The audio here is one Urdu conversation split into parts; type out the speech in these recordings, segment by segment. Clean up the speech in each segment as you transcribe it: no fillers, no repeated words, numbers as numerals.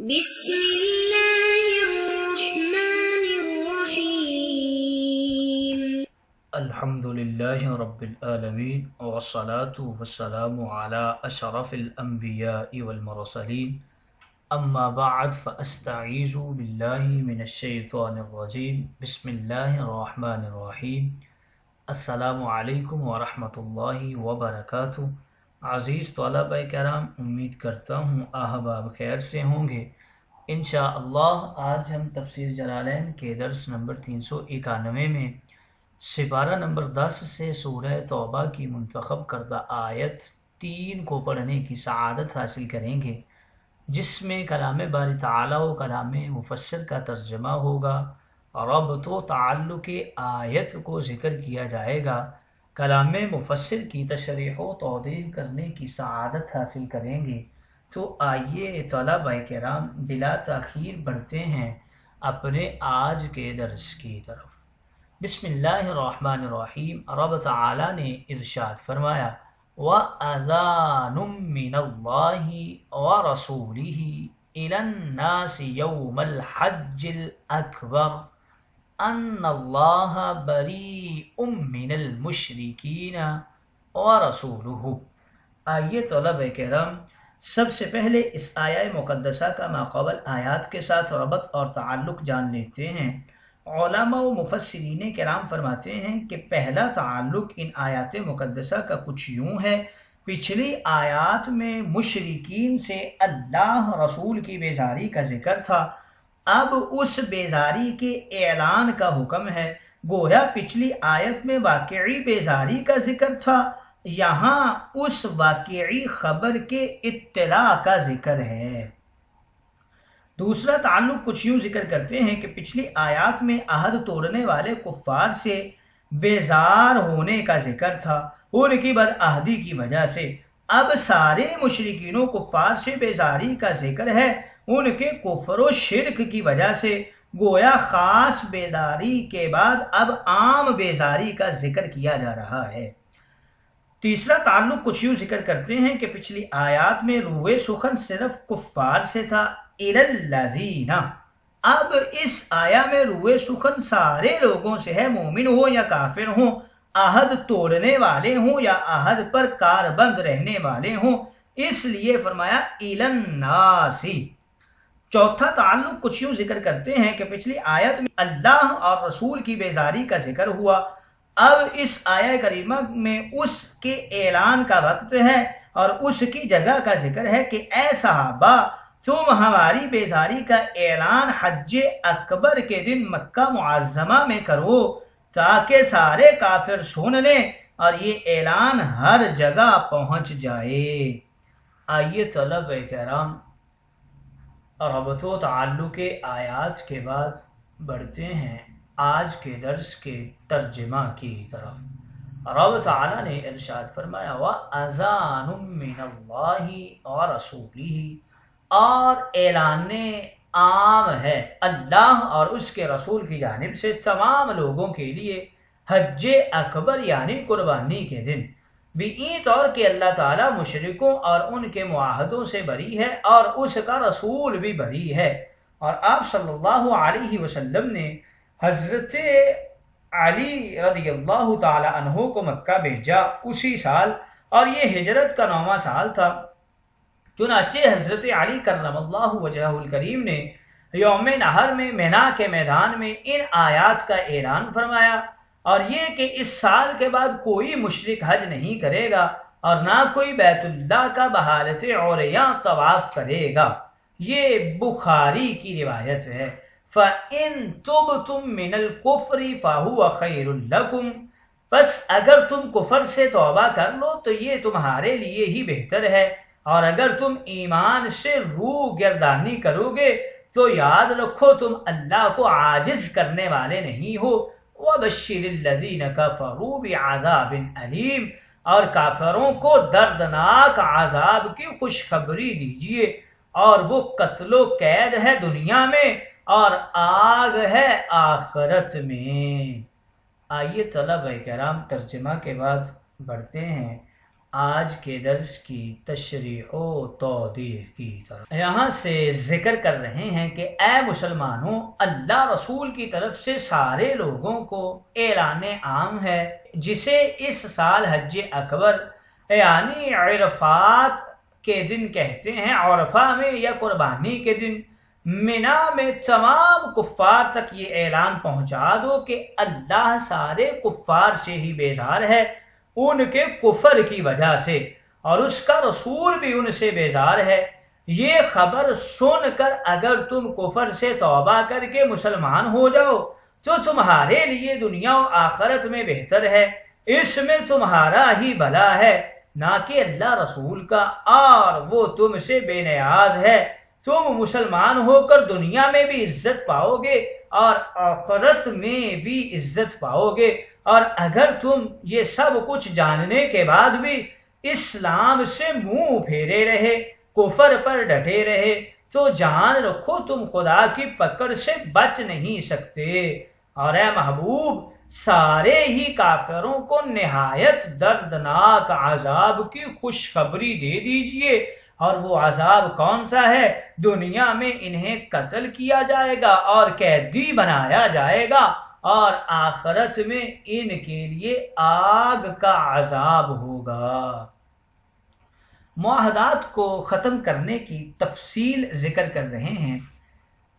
بسم اللہ الرحمن الرحیم الحمدللہ رب العالمین والصلاة والسلام علی اشرف الانبیاء والمرسلین اما بعد فاستعیذ باللہ من الشیطان الرجیم بسم اللہ الرحمن الرحیم السلام علیکم ورحمۃ اللہ وبرکاتہ۔ عزیز طلبہ کرام، امید کرتا ہوں احباب خیر سے ہوں گے۔ انشاءاللہ آج ہم تفسیر جلالین کے درس نمبر 391 میں سپارہ نمبر 10 سے سورہ توبہ کی منتخب کردہ آیت 3 کو پڑھنے کی سعادت حاصل کریں گے، جس میں کلام باری تعالیٰ و کلام مفسر کا ترجمہ ہوگا، ربط و تعلق آیت کو ذکر کیا جائے گا، کلام مفسر کی تشریح و توضیح کرنے کی سعادت حاصل کریں گے۔ تو آئیے طلبہ کرام بلا تاخیر بڑھتے ہیں اپنے آج کے درس کی طرف۔ بسم اللہ الرحمن الرحیم۔ رب تعالیٰ نے ارشاد فرمایا، وَأَذَانٌ مِّنَ اللَّهِ وَرَسُولِهِ إِلَى النَّاسِ يَوْمَ الْحَجِّ الْأَكْبَرِ أَنَّ اللَّهَ بَرِيءٌ مِّنَ الْمُشْرِكِينَ وَرَسُولُهُ۔ آئیے طلبہ کرام سب سے پہلے اس آیہ مقدسہ کا ماقبل آیات کے ساتھ ربط اور تعلق جان لیتے ہیں۔ علماء و مفسرین کرام فرماتے ہیں کہ پہلا تعلق ان آیات مقدسہ کا کچھ یوں ہے، پچھلی آیات میں مشرکین سے اللہ رسول کی بیزاری کا ذکر تھا، اب اس بیزاری کے اعلان کا حکم ہے۔ گویا پچھلی آیت میں واقعی بیزاری کا ذکر تھا، یہاں اس واقعی خبر کے اطلاع کا ذکر ہے۔ دوسرا تعلق کچھ یوں ذکر کرتے ہیں کہ پچھلی آیات میں عہد توڑنے والے کفار سے بیزار ہونے کا ذکر تھا ان کی بدعہدی کی وجہ سے، اب سارے مشرکین و کفار سے بیزاری کا ذکر ہے ان کے کفر و شرک کی وجہ سے۔ گویا خاص بیداری کے بعد اب عام بیزاری کا ذکر کیا جا رہا ہے۔ تیسرا تعلق کچھ یوں ذکر کرتے ہیں کہ پچھلی آیات میں روئے سخن صرف کفار سے تھا، اِلَى الَّذِينَ، اب اس آیا میں روئے سخن سارے لوگوں سے ہے، مومن ہو یا کافر ہوں، عہد توڑنے والے ہوں یا عہد پر کاربند رہنے والے ہوں، اس لیے فرمایا اِلَى النَّاسِ۔ چوتھا تعلق کچھ یوں ذکر کرتے ہیں کہ پچھلی آیت میں اللہ اور رسول کی بیزاری کا ذکر ہوا، اب اس آیہ کریمہ میں اس کے اعلان کا وقت ہے اور اس کی جگہ کا ذکر ہے کہ اے صحابہ تم ہماری بیزاری کا اعلان حج اکبر کے دن مکہ معظمہ میں کرو تاکہ سارے کافر سن لیں اور یہ اعلان ہر جگہ پہنچ جائے۔ آئیے طلبہ کرام ربط و تعلق آیات کے بعد بڑھتے ہیں آج کے درس کے ترجمہ کی طرف۔ رب تعالیٰ نے ارشاد فرمایا، وَأَذَانٌ مِّنَ اللَّهِ وَرَسُولِهِ، اور اعلان عام ہے اللہ اور اس کے رسول کی جانب سے تمام لوگوں کے لیے حج اکبر یعنی قربانی کے دن، بِإِن طور کہ اللہ تعالیٰ مشرکوں اور ان کے معاہدوں سے بری ہے اور اس کا رسول بھی بری ہے۔ اور آپ صلی اللہ علیہ وسلم نے حضرت علی رضی اللہ تعالی عنہ کو مکہ بھیجا اسی سال، اور یہ ہجرت کا 9واں سال تھا۔ چنانچہ حضرت علی کرم اللہ وجہہ الکریم نے یوم نحر میں مینا کے میدان میں ان آیات کا اعلان فرمایا، اور یہ کہ اس سال کے بعد کوئی مشرک حج نہیں کرے گا اور نہ کوئی بیت اللہ کا بحالت عریاں طواف کرے گا۔ یہ بخاری کی روایت ہے۔ فَإِن تُبْتُم مِّنَ الْكُفْرِ فَهُوَ خَيْرٌ لَكُمْ، بس اگر تم کفر سے توبہ کر لو تو یہ تمہارے لیے ہی بہتر ہے، اور اگر تم ایمان سے روح گردانی کرو گے تو یاد رکھو تم اللہ کو عاجز کرنے والے نہیں ہو۔ وَبَشِّرِ الَّذِينَ كَفَرُوا بِعَذَابٍ أَلِيمٍ، اور کافروں کو دردناک عذاب کی خوشخبری دیجیے، اور وہ قتل و قید ہے دنیا میں اور آگ ہے آخرت میں۔ آئیے طلبہ کرام ترجمہ کے بعد بڑھتے ہیں آج کے درس کی تشریح و توضیح کی طرف یہاں سے ذکر کر رہے ہیں کہ اے مسلمانوں، اللہ رسول کی طرف سے سارے لوگوں کو اعلان عام ہے، جسے اس سال حج اکبر یعنی عرفات کے دن کہتے ہیں، عرفہ میں یا قربانی کے دن مینا میں تمام کفار تک یہ اعلان پہنچا دو کہ اللہ سارے کفار سے ہی بیزار ہے، ان کے کفر کی وجہ سے، اور اس کا رسول بھی ان سے بیزار ہے۔ یہ خبر سن کر اگر تم کفر سے توبہ کر کے مسلمان ہو جاؤ تو تمہارے لیے دنیا و آخرت میں بہتر ہے، اس میں تمہارا ہی بھلا ہے، نہ کہ اللہ رسول کا، اور وہ تم سے بے نیاز ہے۔ تم مسلمان ہو کر دنیا میں بھی عزت پاؤ گے اور آخرت میں بھی عزت پاؤ گے، اور اگر تم یہ سب کچھ جاننے کے بعد بھی اسلام سے منہ پھیرے رہے، کفر پر ڈٹے رہے، تو جان رکھو تم خدا کی پکڑ سے بچ نہیں سکتے۔ اور اے محبوب، سارے ہی کافروں کو نہایت دردناک عذاب کی خوشخبری دے دیجئے، اور وہ عذاب کون سا ہے؟ دنیا میں انہیں قتل کیا جائے گا اور قیدی بنایا جائے گا، اور آخرت میں ان کے لیے آگ کا عذاب ہوگا۔ معاہدات کو ختم کرنے کی تفصیل ذکر کر رہے ہیں۔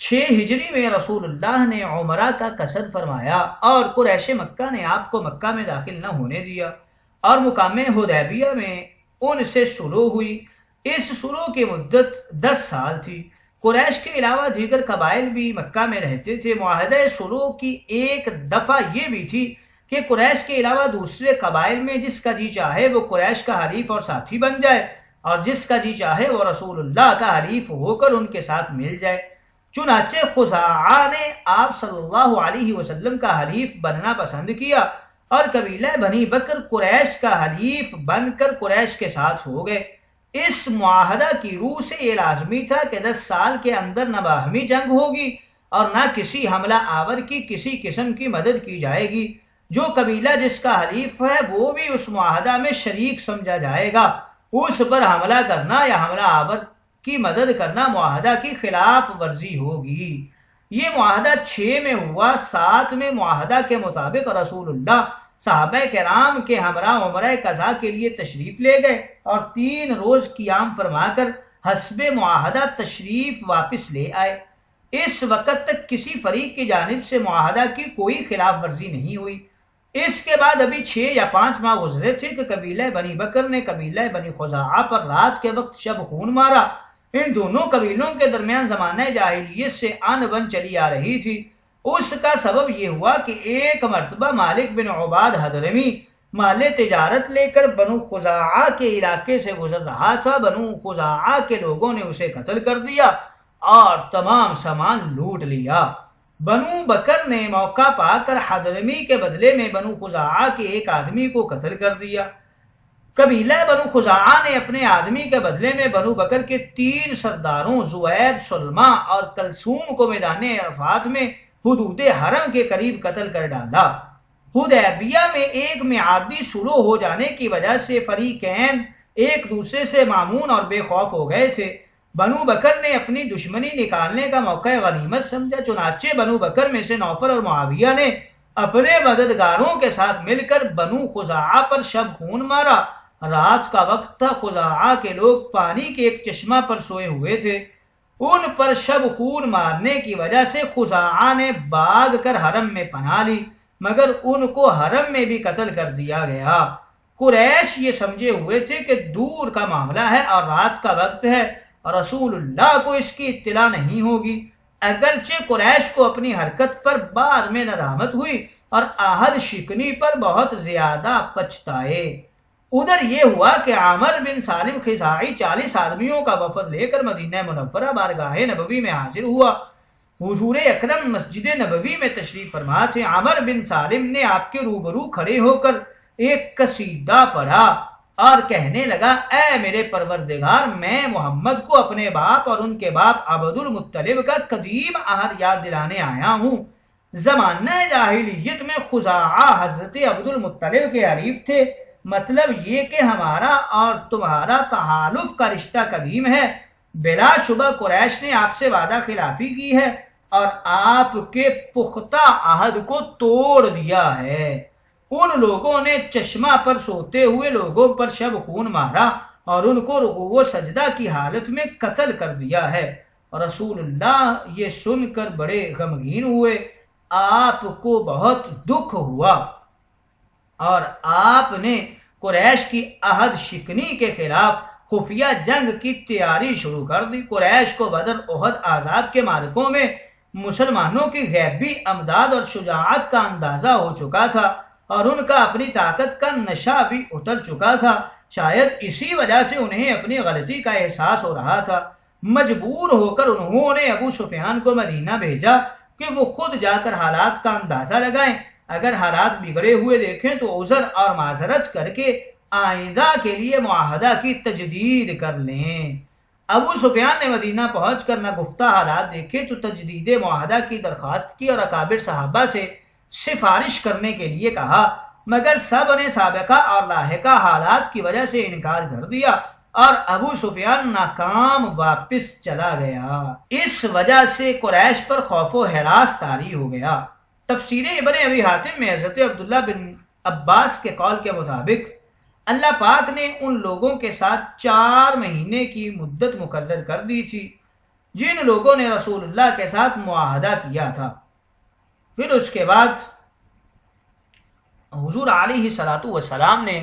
6 ہجری میں رسول اللہ نے عمرہ کا قصد فرمایا، اور قریش مکہ نے آپ کو مکہ میں داخل نہ ہونے دیا، اور مقام حدیبیہ میں ان سے صلح ہوئی۔ اس صلح کی مدت 10 سال تھی۔ قریش کے علاوہ دیگر قبائل بھی مکہ میں رہتے تھے۔ معاہدہ صلح کی ایک دفعہ یہ بھی تھی کہ قریش کے علاوہ دوسرے قبائل میں جس کا جی چاہے وہ قریش کا حلیف اور ساتھی بن جائے، اور جس کا جی چاہے وہ رسول اللہ کا حلیف ہو کر ان کے ساتھ مل جائے۔ چنانچہ خزاعہ نے آپ صلی اللہ علیہ وسلم کا حلیف بننا پسند کیا، اور قبیلہ بنی بکر قریش کا حلیف بن کر قریش کے ساتھ ہو گئے۔ اس معاہدہ کی روح سے یہ لازمی تھا کہ 10 سال کے اندر نہ باہمی جنگ ہوگی اور نہ کسی حملہ آور کی کسی قسم کی مدد کی جائے گی۔ جو قبیلہ جس کا حلیف ہے وہ بھی اس معاہدہ میں شریک سمجھا جائے گا۔ اس پر حملہ کرنا یا حملہ آور کی مدد کرنا معاہدہ کی خلاف ورزی ہوگی۔ یہ معاہدہ 6 میں ہوا۔ 7 میں معاہدہ کے مطابق رسول اللہ صحابہ کرام کے ہمراہ عمرہ قضا کے لیے تشریف لے گئے، اور 3 روز قیام فرما کر حسب معاہدہ تشریف واپس لے آئے۔ اس وقت تک کسی فریق کی جانب سے معاہدہ کی کوئی خلاف ورزی نہیں ہوئی۔ اس کے بعد ابھی 6 یا 5 ماہ گزرے تھے کہ قبیلہ بنی بکر نے قبیلہ بنی خزاعہ پر رات کے وقت شب خون مارا۔ ان دونوں قبیلوں کے درمیان زمانہ جاہلیت سے آن بن چلی آ رہی تھی۔ اس کا سبب یہ ہوا کہ ایک مرتبہ مالک بن عباد حضرمی مال تجارت لے کر بنو خزاعہ کے علاقے سے گزر رہا تھا۔ بنو خزاعہ کے لوگوں نے اسے قتل کر دیا اور تمام سامان لوٹ لیا۔ بنو بکر نے موقع پا کر حضرمی کے بدلے میں بنو خزاعہ کے ایک آدمی کو قتل کر دیا۔ قبیلہ بنو خزاعہ نے اپنے آدمی کے بدلے میں بنو بکر کے 3 سرداروں زوید، سلمہ اور کلثوم کو میدان عرفات میں حدود حرم کے قریب قتل کر ڈالا۔ حدیبیہ میں ایک میعادی صلح ہو جانے کی وجہ سے فریقین ایک دوسرے سے مامون اور بے خوف ہو گئے تھے۔ بنو بکر نے اپنی دشمنی نکالنے کا موقع غنیمت سمجھا، چنانچہ بنو بکر میں سے نوفل اور معاویہ نے اپنے مددگاروں کے ساتھ مل کر بنو خزاعہ پر شب خون مارا۔ رات کا وقت تھا، خزاعہ کے لوگ پانی کے ایک چشمہ پر سوئے ہوئے تھے۔ ان پر شب خون مارنے کی وجہ سے خزاعہ نے بھاگ کر حرم میں پناہ لی، مگر ان کو حرم میں بھی قتل کر دیا گیا۔ قریش یہ سمجھے ہوئے تھے کہ دور کا معاملہ ہے اور رات کا وقت ہے، اور رسول اللہ کو اس کی اطلاع نہیں ہوگی۔ اگرچہ قریش کو اپنی حرکت پر بعد میں ندامت ہوئی اور عہد شکنی پر بہت زیادہ پچھتائے۔ ادھر یہ ہوا کہ عامر بن سالم خزاعی 40 آدمیوں کا وفد لے کر مدینہ منورہ بارگاہ نبوی میں حاضر ہوا۔ حضور اکرم مسجد نبوی میں تشریف فرما تھے۔ عامر بن سالم نے آپ کے روبرو کھڑے ہو کر ایک قصیدہ پڑھا اور کہنے لگا، اے میرے پروردگار، میں محمد کو اپنے باپ اور ان کے باپ عبد المطلب کا قدیم عہد یاد دلانے آیا ہوں۔ زمانہ جاہلیت میں خزاعہ حضرت عبد المطلب کے حلیف تھے، مطلب یہ کہ ہمارا اور تمہارا تحالف کا رشتہ قدیم ہے، بلا شبہ قریش نے آپ سے وعدہ خلافی کی ہے اور آپ کے پختہ عہد کو توڑ دیا ہے۔ ان لوگوں نے چشمہ پر سوتے ہوئے لوگوں پر شب خون مارا اور ان کو رکوع و سجدہ کی حالت میں قتل کر دیا ہے۔ رسول اللہ یہ سن کر بڑے غمگین ہوئے، آپ کو بہت دکھ ہوا اور آپ نے قریش کی عہد شکنی کے خلاف خفیہ جنگ کی تیاری شروع کر دی۔ قریش کو بدر، احد، احزاب کے معرکوں میں مسلمانوں کی غیبی امداد اور شجاعت کا اندازہ ہو چکا تھا اور ان کا اپنی طاقت کا نشہ بھی اتر چکا تھا۔ شاید اسی وجہ سے انہیں اپنی غلطی کا احساس ہو رہا تھا۔ مجبور ہو کر انہوں نے ابو سفیان کو مدینہ بھیجا کہ وہ خود جا کر حالات کا اندازہ لگائیں، اگر حالات بگڑے ہوئے دیکھیں تو عذر اور معذرت کر کے آئندہ کے لیے معاہدہ کی تجدید کر لیں۔ ابو سفیان نے مدینہ پہنچ کر نہ گفتہ حالات دیکھے تو تجدید معاہدہ کی درخواست کی اور اکابر صحابہ سے سفارش کرنے کے لیے کہا، مگر سب نے سابقہ اور لاحقہ حالات کی وجہ سے انکار کر دیا اور ابو سفیان ناکام واپس چلا گیا۔ اس وجہ سے قریش پر خوف و ہراس طاری ہو گیا۔ تفسیر ابن ابی حاتم میں حضرت عبداللہ بن عباس کے قول کے مطابق اللہ پاک نے ان لوگوں کے ساتھ 4 مہینے کی مدت مقرر کر دی تھی جن لوگوں نے رسول اللہ کے ساتھ معاہدہ کیا تھا۔ پھر اس کے بعد حضور علیہ الصلوۃ والسلام نے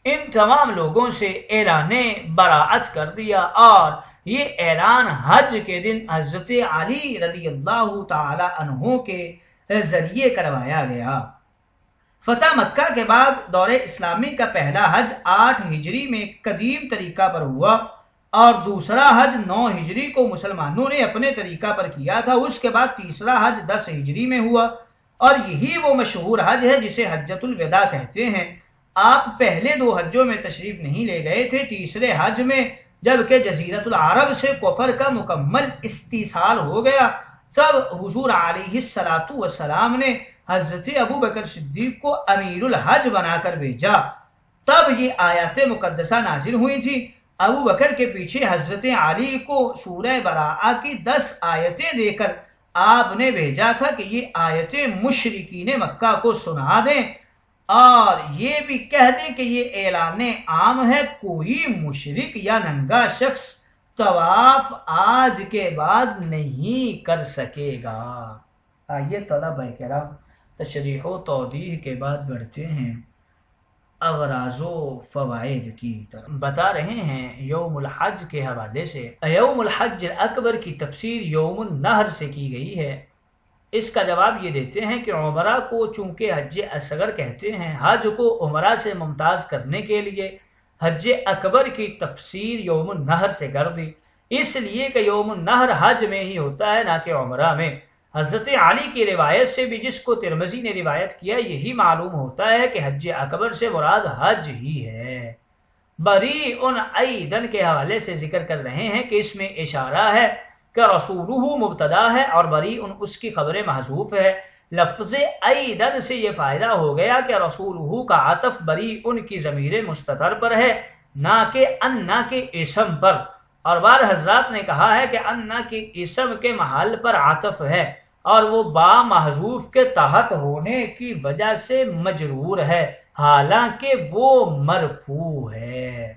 ان تمام لوگوں سے اعلان براعت کر دیا اور یہ اعلان حج کے دن حضرت علی رضی اللہ تعالی عنہ کے ذریعے کروایا گیا۔ فتح مکہ کے بعد دور اسلامی کا پہلا حج 8 ہجری میں قدیم طریقہ پر ہوا اور دوسرا حج 9 ہجری کو مسلمانوں نے اپنے طریقہ پر کیا تھا۔ اس کے بعد تیسرا حج 10 ہجری میں ہوا اور یہی وہ مشہور حج ہے جسے حجۃ الوداع کہتے ہیں۔ آپ پہلے 2 حجوں میں تشریف نہیں لے گئے تھے، تیسرے حج میں جبکہ جزیرۃ العرب سے کفر کا مکمل استیصال ہو گیا تب حضور علیہ الصلوۃ والسلام نے حضرت ابو بکر صدیق کو امیر الحج بنا کر بھیجا۔ تب یہ آیات مقدسہ نازل ہوئی تھی۔ ابو بکر کے پیچھے حضرت علی کو سورہ براءہ کی 10 آیتیں دے کر آپ نے بھیجا تھا کہ یہ آیتیں مشرکین مکہ کو سنا دیں اور یہ بھی کہہ دیں کہ یہ اعلان عام ہے، کوئی مشرک یا ننگا شخص طواف آج کے بعد نہیں کر سکے گا۔ آئیے طلبہ کرام تشریح و توضیح کے بعد بڑھتے ہیں اغراض و فوائد کی طرف۔ بتا رہے ہیں یوم الحج کے حوالے سے یوم الحج اکبر کی تفسیر یوم النحر سے کی گئی ہے۔ اس کا جواب یہ دیتے ہیں کہ عمرہ کو چونکہ حج اصغر کہتے ہیں، حج کو عمرہ سے ممتاز کرنے کے لیے حج اکبر کی تفسیر یوم النحر سے کر دی، اس لیے کہ یوم النحر حج میں ہی ہوتا ہے نہ کہ عمرہ میں۔ حضرت علی کی روایت سے بھی جس کو ترمذی نے روایت کیا یہی معلوم ہوتا ہے کہ حج اکبر سے مراد حج ہی ہے۔ بریء ایدن کے حوالے سے ذکر کر رہے ہیں کہ اس میں اشارہ ہے کہ رسولہ مبتدا ہے اور بریء اس کی خبر محذوف ہے۔ لفظ ایدن سے یہ فائدہ ہو گیا کہ رسولہ کا عطف بریء کی ضمیر مستتر پر ہے نہ کہ انا کے اسم پر، اور بعض حضرات نے کہا ہے کہ انا کے اسم کے محل پر عطف ہے اور وہ با محذوف کے تحت ہونے کی وجہ سے مجرور ہے، حالانکہ وہ مرفوع ہے۔